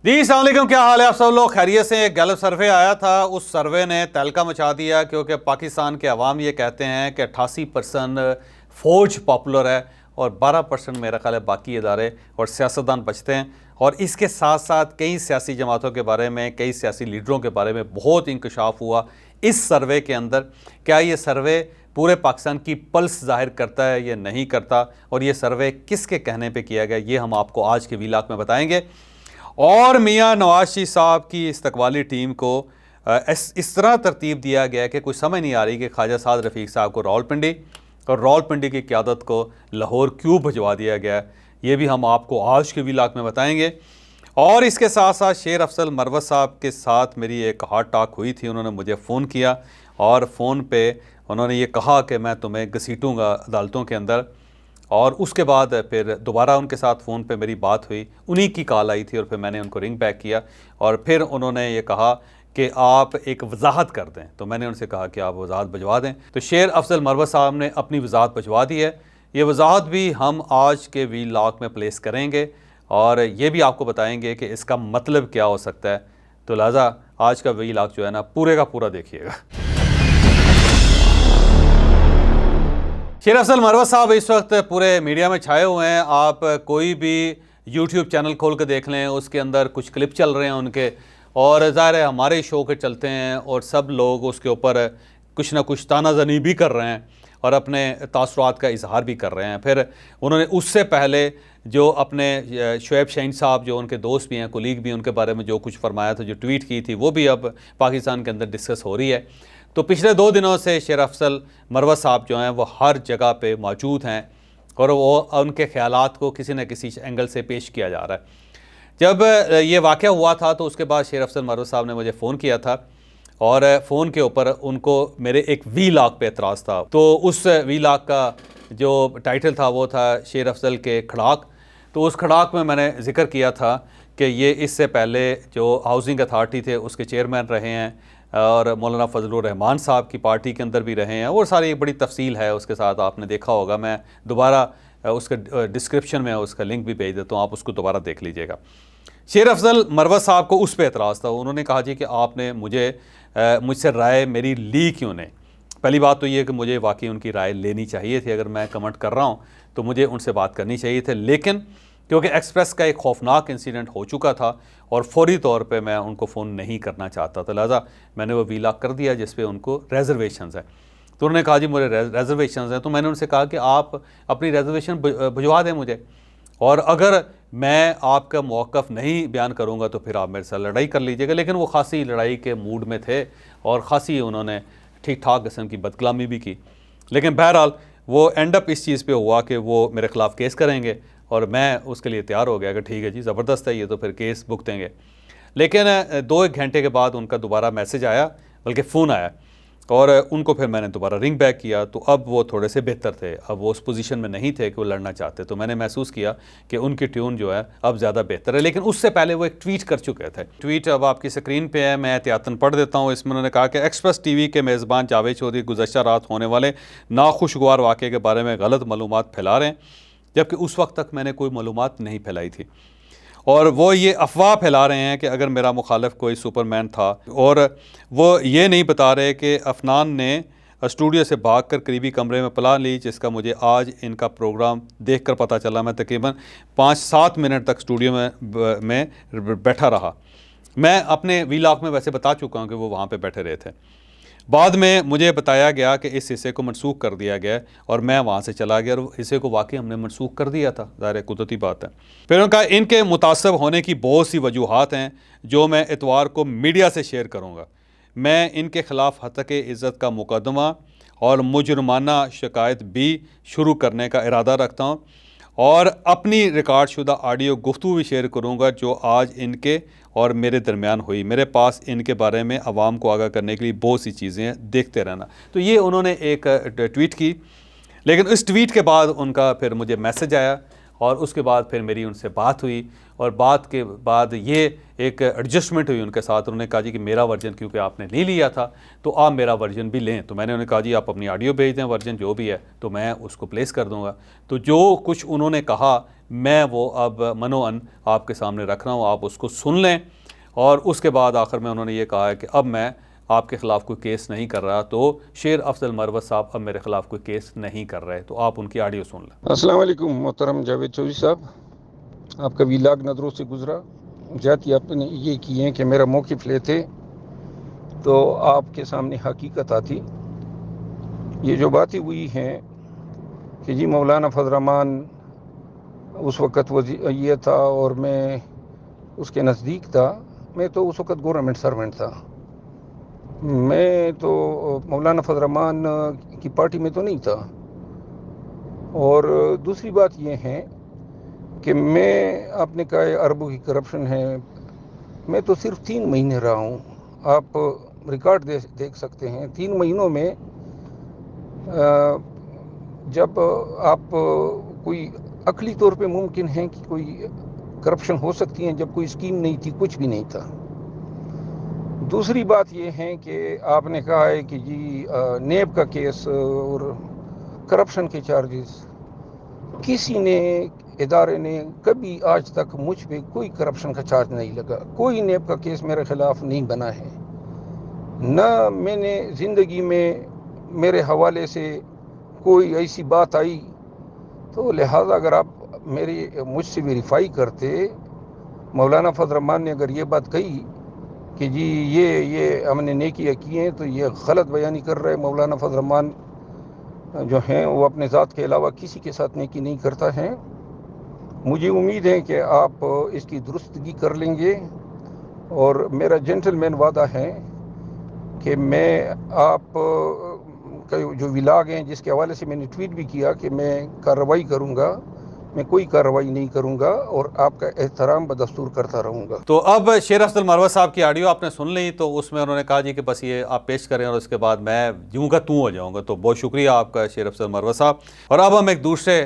जी अस्सलाम वालेकुम, क्या हाल है आप सब लोग? खैरियत से? एक गैलप सर्वे आया था, उस सर्वे ने तहलका मचा दिया क्योंकि पाकिस्तान के अवाम ये कहते हैं कि 88% फ़ौज पॉपुलर है और 12% मेरा ख्याल है बाकी इदारे और सियासतदान बचते हैं। और इसके साथ साथ कई सियासी जमातों के बारे में, कई सियासी लीडरों के बारे में बहुत इंकशाफ हुआ इस सर्वे के अंदर। क्या ये सर्वे पूरे पाकिस्तान की पल्स जाहिर करता है या नहीं करता, और ये सर्वे किसके कहने पे किया गया, ये हम आपको आज के व्लॉग में बताएंगे। और मियां नवाज शरीफ साहब की इस्तकबाली टीम को इस तरह तरतीब दिया गया कि कुछ समझ नहीं आ रही कि ख्वाजा साद रफ़ीक साहब को रावलपिंडी और रावलपिंडी की क़यादत को लाहौर क्यों भिजवा दिया गया, ये भी हम आपको आज के व्लॉग में बताएंगे। और इसके साथ साथ शेर अफजल मरवत साहब के साथ मेरी एक हार्ट टॉक हुई थी। उन्होंने मुझे फ़ोन किया और फ़ोन पे उन्होंने ये कहा कि मैं तुम्हें घसीटूँगा अदालतों के अंदर। और उसके बाद फिर दोबारा उनके साथ फ़ोन पे मेरी बात हुई, उन्हीं की कॉल आई थी और फिर मैंने उनको रिंग बैक किया और फिर उन्होंने ये कहा कि आप एक वजाहत कर दें। तो मैंने उनसे कहा कि आप वजाहत भिजवा दें। तो शेर अफजल मरवत साहब ने अपनी वजाहत भिजवा दी है। ये वजाहत भी हम आज के व्लॉग में प्लेस करेंगे और ये भी आपको बताएंगे कि इसका मतलब क्या हो सकता है। तो लिहाजा आज का व्लॉग जो है ना, पूरे का पूरा देखिएगा। शेर अफजल मरवत साहब इस वक्त पूरे मीडिया में छाए हुए हैं। आप कोई भी यूट्यूब चैनल खोल के देख लें, उसके अंदर कुछ क्लिप चल रहे हैं उनके, और ज़ाहिर है हमारे शो के चलते हैं और सब लोग उसके ऊपर कुछ ना कुछ तानाज़नी भी कर रहे हैं और अपने तासुरात का इजहार भी कर रहे हैं। फिर उन्होंने उससे पहले जो अपने शुएब शाहीन साहब, जो उनके दोस्त भी हैं, कुलीग भी, उनके बारे में जो कुछ फरमाया था, जो ट्वीट की थी, वो भी अब पाकिस्तान के अंदर डिस्कस हो रही है। तो पिछले 2 दिनों से शेर अफजल मरवत साहब जो हैं वो हर जगह पे मौजूद हैं और वो उनके ख़यालात को किसी न किसी एंगल से पेश किया जा रहा है। जब ये वाक़या हुआ था तो उसके बाद शेर अफजल मरवत साहब ने मुझे फ़ोन किया था और फ़ोन के ऊपर उनको मेरे एक व्लॉग पे एतराज़ था। तो उस व्लॉग का जो टाइटल था वो था शेर अफजल के खड़ाक। तो उस खड़ाक में मैंने ज़िक्र किया था कि ये इससे पहले जो हाउसिंग अथॉरिटी थे उसके चेयरमैन रहे हैं और मौलाना फजलुर रहमान साहब की पार्टी के अंदर भी रहे हैं, और सारी एक बड़ी तफसील है उसके साथ, आपने देखा होगा। मैं दोबारा उसका डिस्क्रिप्शन में उसका लिंक भी भेज देता हूँ, आप उसको दोबारा देख लीजिएगा। शेर अफजल मरवत साहब को उस पर एतराज़ था। उन्होंने कहा जी कि आपने मुझसे राय मेरी ली क्यों नहीं। पहली बात तो ये कि मुझे वाकई उनकी राय लेनी चाहिए थी। अगर मैं कमेंट कर रहा हूँ तो मुझे उनसे बात करनी चाहिए थी, लेकिन क्योंकि एक्सप्रेस का एक खौफनाक इंसिडेंट हो चुका था और फौरी तौर पे मैं उनको फ़ोन नहीं करना चाहता था, लिहाजा मैंने वो व्लॉग कर दिया जिस पे उनको रेजर्वेशंस है। तो उन्होंने कहा जी मुझे रेजर्वेशंस हैं। तो मैंने उनसे कहा कि आप अपनी रेजर्वेशन भिजवा दें मुझे, और अगर मैं आपका मौक़िफ़ नहीं बयान करूँगा तो फिर आप मेरे साथ लड़ाई कर लीजिएगा। लेकिन वो खासी लड़ाई के मूड में थे और ख़ासी उन्होंने ठीक ठाक किस्म की बदकलामी भी की। लेकिन बहरहाल वो एंड अप इस चीज़ पे हुआ कि वो मेरे ख़िलाफ़ केस करेंगे और मैं उसके लिए तैयार हो गया कि ठीक है जी, ज़बरदस्त है ये, तो फिर केस भुगतेंगे। लेकिन 2-1 घंटे के बाद उनका दोबारा मैसेज आया, बल्कि फ़ोन आया, और उनको फिर मैंने दोबारा रिंग बैक किया। तो अब वो थोड़े से बेहतर थे, अब वो उस पोजीशन में नहीं थे कि वो लड़ना चाहते। तो मैंने महसूस किया कि उनकी ट्यून जो है अब ज़्यादा बेहतर है। लेकिन उससे पहले वो एक ट्वीट कर चुके थे। ट्वीट अब आपकी स्क्रीन पे है, मैं एहतियातन पढ़ देता हूँ। इसमें उन्होंने कहा कि एक्सप्रेस टीवी के मेज़बान जावेद चौधरी गुज़श्ता रात होने वाले नाखुशगवार वाक़े के बारे में गलत मालूमात फैला रहे हैं, जबकि उस वक्त तक मैंने कोई मालूमात नहीं फैलाई थी। और वो ये अफवाह फैला रहे हैं कि अगर मेरा मुखालिफ कोई सुपरमैन था, और वो ये नहीं बता रहे कि अफनान ने स्टूडियो से भागकर करीबी कमरे में पला ली, जिसका मुझे आज इनका प्रोग्राम देखकर पता चला। मैं तकरीबन 5-7 मिनट तक स्टूडियो में बैठा रहा। मैं अपने व्लॉग में वैसे बता चुका हूँ कि वो वहाँ पे बैठे रहे थे। बाद में मुझे बताया गया कि इस हिस्से को मनसूख कर दिया गया और मैं वहाँ से चला गया और हिस्से को वाकई हमने मनसूख कर दिया था। ज़ाहिर कुदरती बात है। फिर उनका इनके मुतासब होने की बहुत सी वजूहात हैं जो मैं इतवार को मीडिया से शेयर करूँगा। मैं इनके ख़िलाफ़ हत्के इज़्ज़त का मुकदमा और मुजरमाना शिकायत भी शुरू करने का इरादा रखता हूँ और अपनी रिकॉर्ड शुदा ऑडियो गुफ्तगू भी शेयर करूँगा जो आज इनके और मेरे दरमियान हुई। मेरे पास इनके बारे में आवाम को आगाह करने के लिए बहुत सी चीज़ें हैं, देखते रहना। तो ये उन्होंने एक ट्वीट की, लेकिन इस ट्वीट के बाद उनका फिर मुझे मैसेज आया और उसके बाद फिर मेरी उनसे बात हुई और बात के बाद ये एक एडजस्टमेंट हुई उनके साथ। उन्होंने कहा जी कि मेरा वर्जन क्योंकि आपने ले लिया था तो आप मेरा वर्जन भी लें। तो मैंने उन्हें कहा जी आप अपनी ऑडियो भेज दें, वर्जन जो भी है तो मैं उसको प्लेस कर दूंगा। तो जो कुछ उन्होंने कहा मैं वो अब मनोअन आपके सामने रख रहा हूँ, आप उसको सुन लें। और उसके बाद आखिर में उन्होंने ये कहा है कि अब मैं आपके ख़िलाफ़ कोई केस नहीं कर रहा। तो शेर अफजल मरवत साहब अब मेरे ख़िलाफ़ कोई केस नहीं कर रहे। तो आप उनकी ऑडियो सुन लें। अस्सलाम वालेकुम मोहतरम जावेद चौधरी साहब, आपका वीलाग नज़रों से गुजरा। जाती आपने ये की है कि मेरा मौक़िफ़ लेते तो आपके सामने हकीकत आती। ये जो बातें हुई हैं कि जी मौलाना फजल रहमान उस वक़्त ये था और मैं उसके नज़दीक था, मैं तो उस वक़्त गवर्नमेंट सर्वेंट था, मैं तो मौलाना फजल रहमान की पार्टी में तो नहीं था। और दूसरी बात ये है कि मैं, आपने कहा अरबों की करप्शन है, मैं तो सिर्फ 3 महीने रहा हूँ। आप रिकॉर्ड देख सकते हैं। 3 महीनों में जब आप कोई अकली तौर पे मुमकिन है कि कोई करप्शन हो सकती है, जब कोई स्कीम नहीं थी, कुछ भी नहीं था। दूसरी बात ये है कि आपने कहा है कि जी नेब का केस और करप्शन के चार्जेस, किसी ने, इदारे ने कभी आज तक मुझ पे कोई करप्शन का चार्ज नहीं लगा, कोई नेब का केस मेरे खिलाफ नहीं बना है, ना मैंने ज़िंदगी में मेरे हवाले से कोई ऐसी बात आई। तो लिहाजा अगर आप मुझसे वेरीफाई करते, मौलाना फजल रहमान ने अगर ये बात कही कि जी ये हमने नेकियां की हैं, तो ये गलत बयानी कर रहे। मौलाना फजल रहमान जो हैं वो अपने ज़ात के अलावा किसी के साथ नेकी नहीं करता है। मुझे उम्मीद है कि आप इसकी दुरुस्तगी कर लेंगे और मेरा जेंटलमैन वादा है कि मैं आप जो विलाग हैं जिसके हवाले से मैंने ट्वीट भी किया कि मैं कार्रवाई करूंगा, मैं कोई कार्रवाई नहीं करूंगा और आपका एहतराम बदस्तूर करता रहूंगा। तो अब शेर अफजल मरवत साहब की ऑडियो आपने सुन ली। तो उसमें उन्होंने कहा जी कि बस ये आप पेश करें और उसके बाद मैं यूं का तू हो जाऊंगा। तो बहुत शुक्रिया आपका शेर अफजल मरवत साहब। और अब हम एक दूसरे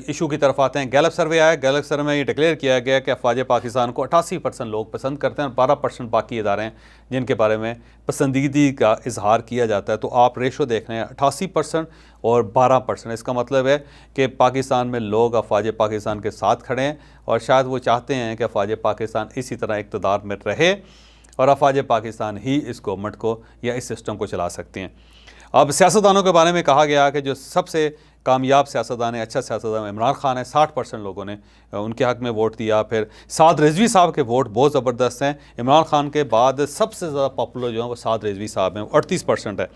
इशू की तरफ आते हैं। गैलप सर्वे आया, गैलप सर्वे में ये डिक्लेयर किया गया कि अफवाज पाकिस्तान को 88% लोग पसंद करते हैं और 12% बाकी इदारे हैं जिनके बारे में पसंदीदगी का इजहार किया जाता है। तो आप रेशो देख रहे हैं 88% और 12%। इसका मतलब है कि पाकिस्तान में लोग अफवाज पाकिस्तान के साथ खड़े हैं और शायद वो चाहते हैं कि अफवाज पाकिस्तान इसी तरह इक़्तिदार में रहे और अफवाज पाकिस्तान ही इस गवर्नमेंट को या इस सिस्टम को चला सकते हैं। अब सियासतदानों के बारे में कहा गया कि जो सबसे कामयाब सियासतदान है, अच्छा सियासतदान इमरान खान है, 60% लोगों ने उनके हक़ में वोट दिया। फिर साद रिजवी साहब के वोट बहुत ज़बरदस्त हैं। इमरान खान के बाद सबसे ज़्यादा पॉपुलर जो हैं वो साद रिजवी साहब हैं, 38% है।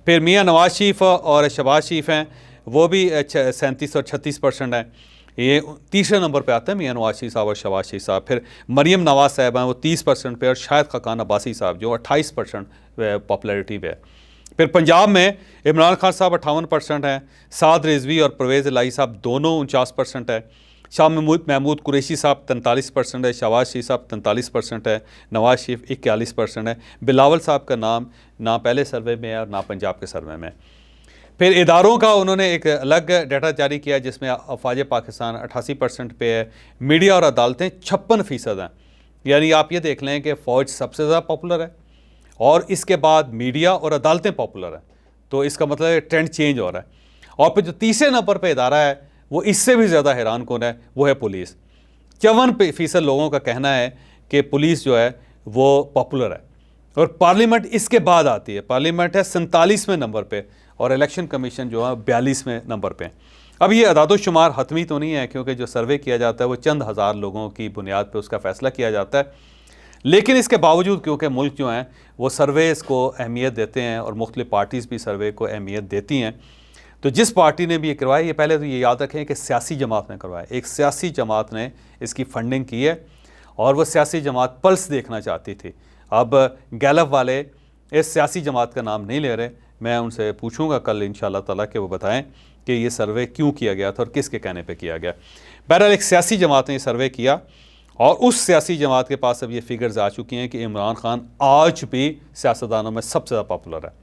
फिर मियाँ नवाज शरीफ और शहबाज शरीफ हैं, वो भी 37 और 36% हैं। ये तीसरे नंबर पे आते हैं मियाँ नवाज शरीफ साहब और शहबाज शरीफ साहब। फिर मरीम नवाज साहब हैं, वो 30% पे, और शाहिद खाकान अब्बासी साहब जो 28% पॉपुलैरिटी पे है। फिर पंजाब में इमरान खान साहब 58% हैं, साद रिजवी और परवेज़ इलाही साहब दोनों 49% है। शाह महमूद कुरैशी साहब 43% है, शहबाज शरीफ साहब 43% है, नवाज शरीफ 41% है। बिलावल साहब का नाम ना पहले सर्वे में है और ना पंजाब के सर्वे में। फिर इदारों का उन्होंने एक अलग डाटा जारी किया जिसमें अफवाज पाकिस्तान 88% पे है, मीडिया और अदालतें 56% हैं। यानी आप ये देख लें कि फ़ौज सबसे ज़्यादा पॉपुलर है और इसके बाद मीडिया और अदालतें पॉपुलर हैं। तो इसका मतलब है ट्रेंड चेंज हो रहा है। और फिर जो तीसरे नंबर पे इदारा है वो इससे भी ज़्यादा हैरान कौन है, वो है पुलिस। 54% लोगों का कहना है कि पुलिस जो है वो पॉपुलर है और पार्लियामेंट इसके बाद आती है। पार्लियामेंट है 47वें नंबर पे और इलेक्शन कमीशन जो है 42वें नंबर पे। अब ये अदादोशुमार हतमी तो नहीं है क्योंकि जो सर्वे किया जाता है वो चंद हज़ार लोगों की बुनियाद पर उसका फ़ैसला किया जाता है, लेकिन इसके बावजूद क्योंकि मुल्क जो हैं वो सर्वेस को अहमियत देते हैं और मुख्तलिफ पार्टीज़ भी सर्वे को अहमियत देती हैं। तो जिस पार्टी ने भी ये करवाया, ये पहले तो ये याद रखें कि सियासी जमात ने करवाया, एक सियासी जमात ने इसकी फंडिंग की है और वो सियासी जमात पल्स देखना चाहती थी। अब गैलप वाले इस सियासी जमात का नाम नहीं ले रहे, मैं उनसे पूछूंगा कल इंशाअल्लाह ताला कि वो बताएं कि ये सर्वे क्यों किया गया था और किसके कहने पे किया गया। बहरहाल एक सियासी जमात ने ये सर्वे किया और उस सियासी जमात के पास अब ये फिगर्स आ चुकी हैं कि इमरान खान आज भी सियासतदानों में सबसे ज़्यादा पॉपुलर है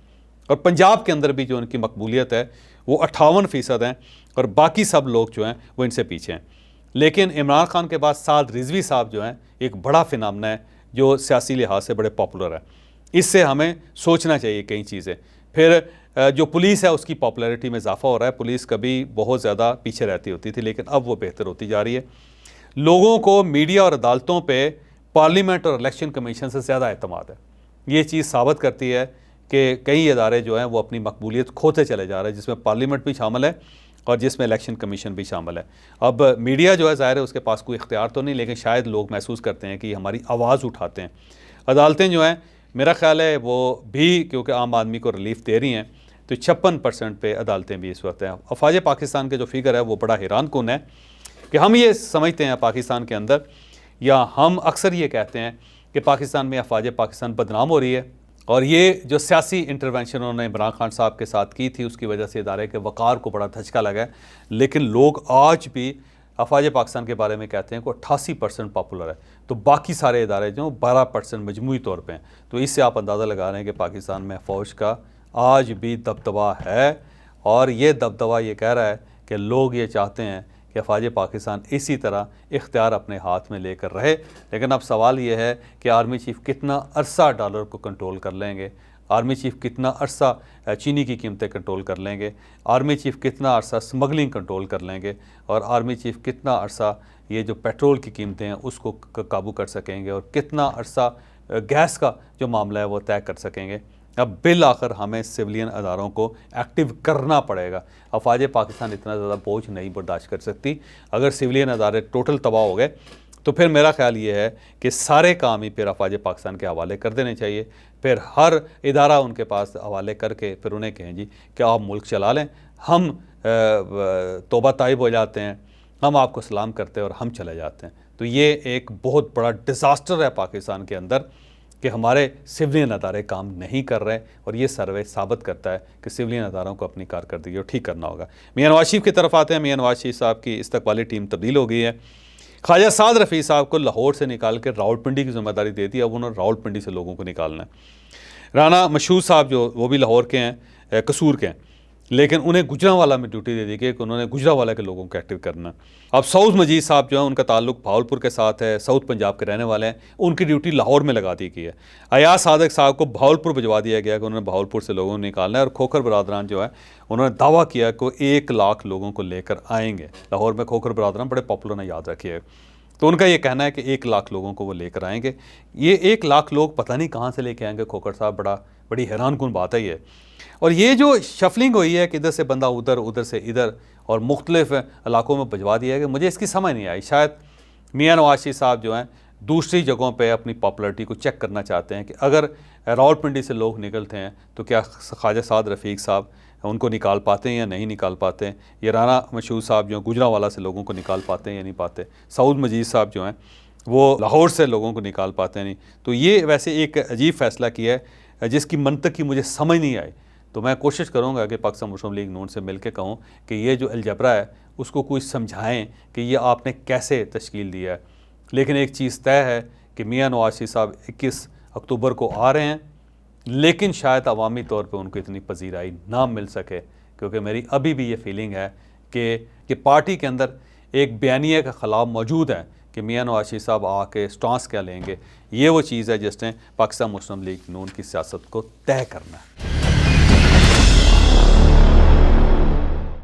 और पंजाब के अंदर भी जो उनकी मकबूलियत है वो 58% हैं और बाकी सब लोग जो हैं वो इनसे पीछे हैं। लेकिन इमरान खान के बाद साद रिजवी साहब जो हैं एक बड़ा फिनामिना है जो सियासी लिहाज से बड़े पॉपुलर है। इससे हमें सोचना चाहिए कई चीज़ें। फिर जो पुलिस है उसकी पॉपुलैरिटी में इजाफा हो रहा है। पुलिस कभी बहुत ज़्यादा पीछे रहती होती थी लेकिन अब वो बेहतर होती जा रही है। लोगों को मीडिया और अदालतों पे पार्लियामेंट और इलेक्शन कमीशन से ज़्यादा एतमाद है। ये चीज़ साबित करती है कि कई इदारे जो हैं वो अपनी मकबूलियत खोते चले जा रहे हैं, जिसमें पार्लियामेंट भी शामिल है और जिसमें इलेक्शन कमीशन भी शामिल है। अब मीडिया जो है ज़ाहिर है उसके पास कोई इख्तियार तो नहीं, लेकिन शायद लोग महसूस करते हैं कि हमारी आवाज़ उठाते हैं। अदालतें जो हैं मेरा ख्याल है वो भी क्योंकि आम आदमी को रिलीफ दे रही हैं तो 56% पे अदालतें भी इस वक्त हैं। अफवाज पाकिस्तान के जो फिगर है वो बड़ा हैरान कुन है कि हम ये समझते हैं पाकिस्तान के अंदर, या हम अक्सर ये कहते हैं कि पाकिस्तान में अफवाज पाकिस्तान बदनाम हो रही है और ये जो सियासी इंटरवेंशन उन्होंने इमरान खान साहब के साथ की थी उसकी वजह से इदारे के वक़ार को बड़ा धचका लगा है। लेकिन लोग आज भी अफवाज पाकिस्तान के बारे में कहते हैं कि 88% पॉपुलर है, तो बाकी सारे इदारे जो 12% मजमूई तौर पे हैं। तो इससे आप अंदाज़ा लगा रहे हैं कि पाकिस्तान में फ़ौज का आज भी दबदबा है और ये दबदबा ये कह रहा है कि लोग ये चाहते हैं कि अफवाज पाकिस्तान इसी तरह इख्तियार अपने हाथ में लेकर रहे। लेकिन अब सवाल ये है कि आर्मी चीफ़ कितना अरसा डॉलर को कंट्रोल कर लेंगे, आर्मी चीफ़ कितना अरसा चीनी की कीमतें कंट्रोल कर लेंगे, आर्मी चीफ़ कितना अरसा स्मगलिंग कंट्रोल कर लेंगे और आर्मी चीफ़ कितना अरसा ये जो पेट्रोल की कीमतें हैं उसको काबू कर सकेंगे और कितना अरसा गैस का जो मामला है वो तय कर सकेंगे। अब बिल आखिर हमें सिविलियन अदारों को एक्टिव करना पड़ेगा। अफवाज पाकिस्तान इतना ज़्यादा बोझ नहीं बर्दाश्त कर सकती। अगर सिविलियन अदारे टोटल तबाह हो गए तो फिर मेरा ख्याल ये है कि सारे काम ही फिर अफवाज पाकिस्तान के हवाले कर देने चाहिए। फिर हर इदारा उनके पास हवाले करके फिर उन्हें कहें जी कि आप मुल्क चला लें, हम तौबा ताइब हो जाते हैं, हम आपको सलाम करते हैं और हम चले जाते हैं। तो ये एक बहुत बड़ा डिज़ास्टर है पाकिस्तान के अंदर कि हमारे सिविलियन अदारे काम नहीं कर रहे और ये सर्वे साबित करता है कि सिविलियन अदारों को अपनी कारकर्दगी को ठीक करना होगा। मियां नवाज शरीफ की तरफ आते हैं। मियां नवाज शरीफ साहब की इस्तकबाली टीम तब्दील हो गई है। ख्वाजा साद रफ़ी साहब को लाहौर से निकाल कर रावलपिंडी की जिम्मेदारी दे दी। अब उन्होंने रावलपिंडी से लोगों को निकालना है। राना मशहूद साहब जो वो भी लाहौर के हैं, कसूर के हैं, लेकिन उन्हें गुजरांवाला में ड्यूटी दे दी गई कि उन्होंने गुजरांवाला के लोगों को एक्टिव करना। अब सऊद मजीद साहब जो है उनका ताल्लुक भावलपुर के साथ है, साउथ पंजाब के रहने वाले हैं, उनकी ड्यूटी लाहौर में लगा दी गई है। अयाज सादक साहब को भावलपुर भिजवा दिया गया कि उन्होंने भावलपुर से लोगों को निकालना है और खोखर बरादरान जो है उन्होंने दावा किया कि 1 लाख लोगों को लेकर आएंगे। लाहौर में खोखर बरादरान बड़े पॉपुलर हैं, याद रखिए। तो उनका ये कहना है कि 1 लाख लोगों को वो लेकर आएंगे। ये 1 लाख लोग पता नहीं कहाँ से लेके आएंगे खोखर साहब, बड़ी हैरान कुन बात है ये। और ये जो शफलिंग हुई है कि इधर से बंदा उधर, उधर से इधर और मुख्तलिफ इलाकों में भिजवा दिया है कि मुझे इसकी समझ नहीं आई। शायद मियां नवाज शरीफ साहब जो हैं दूसरी जगहों पे अपनी पॉपुलरिटी को चेक करना चाहते हैं कि अगर रावलपिंडी से लोग निकलते हैं तो क्या ख्वाजा साद रफ़ीक साहब उनको निकाल पाते हैं या नहीं निकाल पाते हैं। ये राना मशहूद साहब जो गुजरांवाला से लोगों को निकाल पाते हैं या नहीं पाते। सऊद मजीद साहब जो हैं वो लाहौर से लोगों को निकाल पाते हैं नहीं। तो ये वैसे एक अजीब फ़ैसला किया है जिसकी मंतक की मुझे समझ नहीं आई। तो मैं कोशिश करूंगा कि पाकिस्तान मुस्लिम लीग नून से मिलकर कहूं कि ये जो अलजबरा है उसको कुछ समझाएं कि ये आपने कैसे तश्कील दिया है। लेकिन एक चीज़ तय है कि मियां नवाज शरीफ साहब 21 अक्टूबर को आ रहे हैं, लेकिन शायद अवामी तौर पे उनको इतनी पजीराई ना मिल सके, क्योंकि मेरी अभी भी ये फीलिंग है कि पार्टी के अंदर एक बयानिया का खिलाफ मौजूद है कि मियां नवाज शरीफ साहब आके स्टांस क्या लेंगे। ये वो चीज़ है जिसने पाकिस्तान मुस्लिम लीग नून की सियासत को तय करना है।